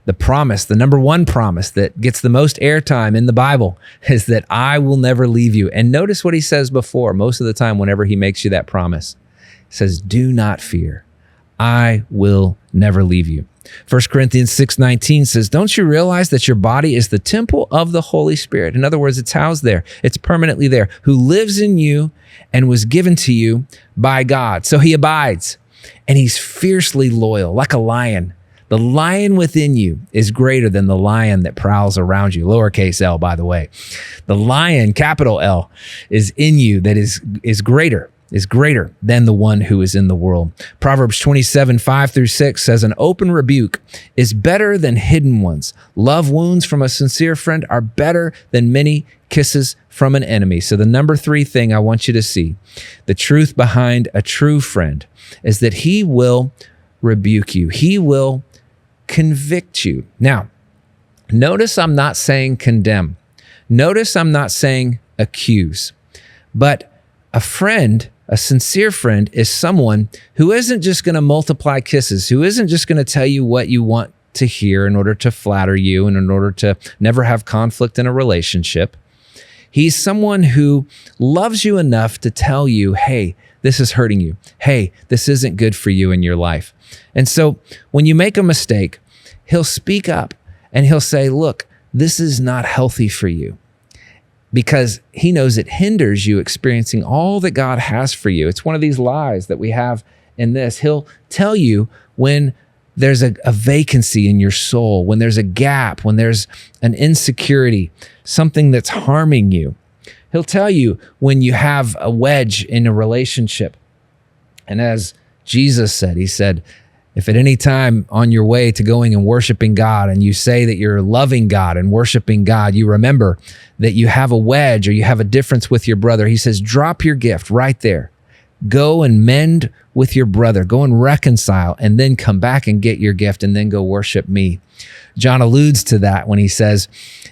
The promise, the number one promise that gets the most airtime in the Bible is that I will never leave you. And notice what he says before, most of the time whenever he makes you that promise. He says, do not fear. I will never leave you. 1 Corinthians 6:19 says, don't you realize that your body is the temple of the Holy Spirit? In other words, it's housed there. It's permanently there, who lives in you and was given to you by God. So he abides, and he's fiercely loyal, like a lion. The lion within you is greater than the lion that prowls around you. Lowercase l, by the way. The lion, capital L, is in you that is greater than the one who is in the world. Proverbs 27:5-6 says, an open rebuke is better than hidden ones. Love wounds from a sincere friend are better than many kisses from an enemy. So the number 3 thing I want you to see, the truth behind a true friend, is that he will rebuke you. He will convict you. Now, notice I'm not saying condemn. Notice I'm not saying accuse. But a friend, a sincere friend, is someone who isn't just going to multiply kisses, who isn't just going to tell you what you want to hear in order to flatter you and in order to never have conflict in a relationship. He's someone who loves you enough to tell you, hey, this is hurting you. Hey, this isn't good for you in your life. And so when you make a mistake, he'll speak up and he'll say, look, this is not healthy for you, because he knows it hinders you experiencing all that God has for you. It's one of these lies that we have in this. He'll tell you when there's a vacancy in your soul, when there's a gap, when there's an insecurity, something that's harming you. He'll tell you when you have a wedge in a relationship. And as Jesus said, he said, if at any time on your way to going and worshiping God and you say that you're loving God and worshiping God, you remember that you have a wedge or you have a difference with your brother, he says, drop your gift right there. Go and mend with your brother. Go and reconcile, and then come back and get your gift, and then go worship me. John alludes to that when he says,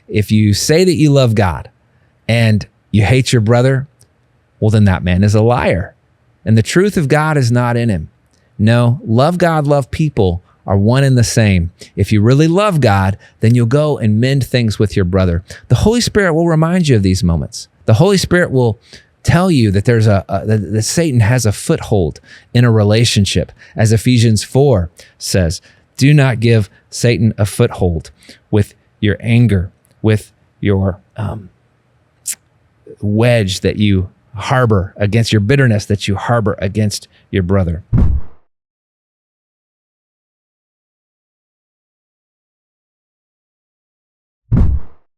if you say that you love God and you hate your brother, well, then that man is a liar, and the truth of God is not in him. No, love God, love people are one and the same. If you really love God, then you'll go and mend things with your brother. The Holy Spirit will remind you of these moments. The Holy Spirit will tell you that that Satan has a foothold in a relationship. As Ephesians 4 says, do not give Satan a foothold with your anger, with your wedge that you harbor against, your bitterness that you harbor against your brother.